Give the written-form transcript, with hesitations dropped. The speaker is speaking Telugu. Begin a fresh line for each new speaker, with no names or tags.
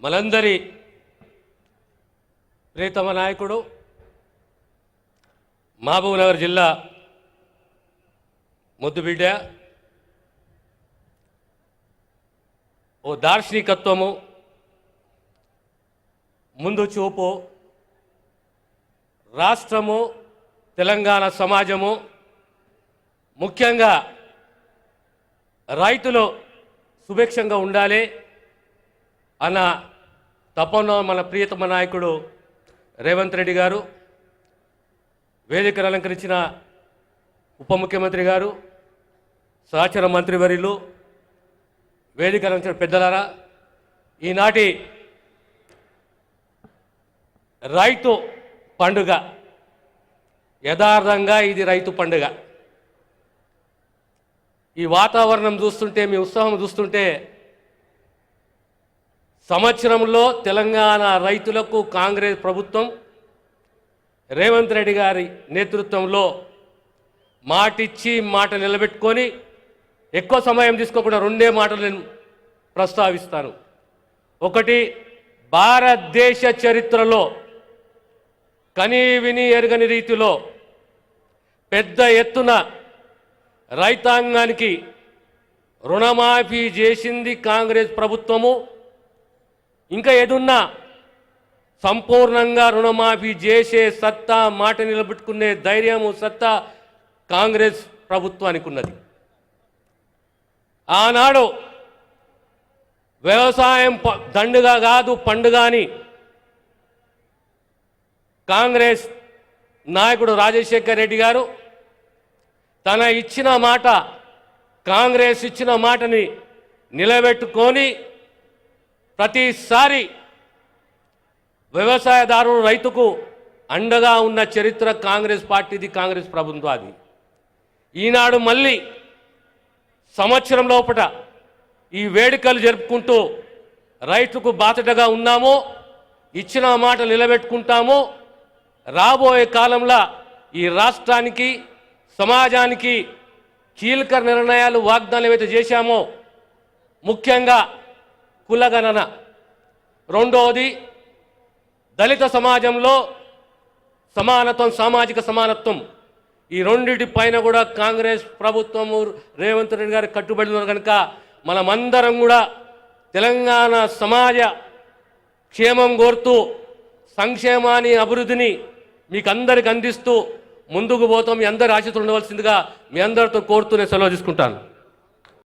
మనందరి ప్రియతమ నాయకుడు మహబూబ్నగర్ జిల్లా ముద్దుబిడ్డ, ఓ దార్శనికత్వము, ముందు చూపు, రాష్ట్రము తెలంగాణ సమాజము, ముఖ్యంగా రైతులు సుభిక్షంగా ఉండాలి అన్న తపన మన ప్రియతమ నాయకుడు రేవంత్ రెడ్డి గారు, వేదికను అలంకరించిన ఉప ముఖ్యమంత్రి గారు, సహచర మంత్రివర్యులు, వేదిక అలంకరించిన పెద్దలారా, ఈనాటి రైతు పండుగ యథార్థంగా ఇది రైతు పండుగ. ఈ వాతావరణం చూస్తుంటే, మీ ఉత్సాహం చూస్తుంటే, సంవత్సరంలో తెలంగాణ రైతులకు కాంగ్రెస్ ప్రభుత్వం రేవంత్ రెడ్డి గారి నేతృత్వంలో మాటిచ్చి మాట నిలబెట్టుకొని ఎక్కువ సమయం తీసుకోకుండా రెండే మాటలు నేను ప్రస్తావిస్తాను. ఒకటి, భారతదేశ చరిత్రలో కనీ విని ఎరగని రీతిలో పెద్ద ఎత్తున రైతాంగానికి రుణమాఫీ చేసింది కాంగ్రెస్ ప్రభుత్వము. ఇంకా ఏదున్నా సంపూర్ణంగా రుణమాఫీ చేసే సత్తా, మాట నిలబెట్టుకునే ధైర్యము, సత్తా కాంగ్రెస్ ప్రభుత్వానికి ఉన్నది. ఆనాడు వ్యవసాయం దండుగా కాదు పండుగ అని కాంగ్రెస్ నాయకుడు రాజశేఖర్ రెడ్డి గారు తన ఇచ్చిన మాట, కాంగ్రెస్ ఇచ్చిన మాటని నిలబెట్టుకొని ప్రతిసారి వ్యవసాయదారుడు రైతుకు అండగా ఉన్న చరిత్ర కాంగ్రెస్ పార్టీది, కాంగ్రెస్ ప్రభుత్వాది. ఈనాడు మళ్ళీ సంవత్సరం లోపల ఈ వేడుకలు జరుపుకుంటూ రైతుకు బాధ్యతగా ఉన్నాము, ఇచ్చిన మాట నిలబెట్టుకుంటాము. రాబోయే కాలంలో ఈ రాష్ట్రానికి, సమాజానికి కీలక నిర్ణయాలు, వాగ్దానాలు ఏవైతే చేశామో, ముఖ్యంగా కులగణన, రెండవది దళిత సమాజంలో సమానత్వం, సామాజిక సమానత్వం, ఈ రెండింటి పైన కూడా కాంగ్రెస్ ప్రభుత్వము రేవంత్ రెడ్డి గారు కట్టుబడి ఉన్నారు. కనుక మనమందరం కూడా తెలంగాణ సమాజ క్షేమం కోరుతూ సంక్షేమాన్ని, అభివృద్ధిని మీకు అందరికి అందిస్తూ ముందుకు పోతాం. మీ అందరి ఆశీస్సులు ఉండవలసిందిగా మీ అందరితో కోరుతూనే సెలవు తీసుకుంటాను.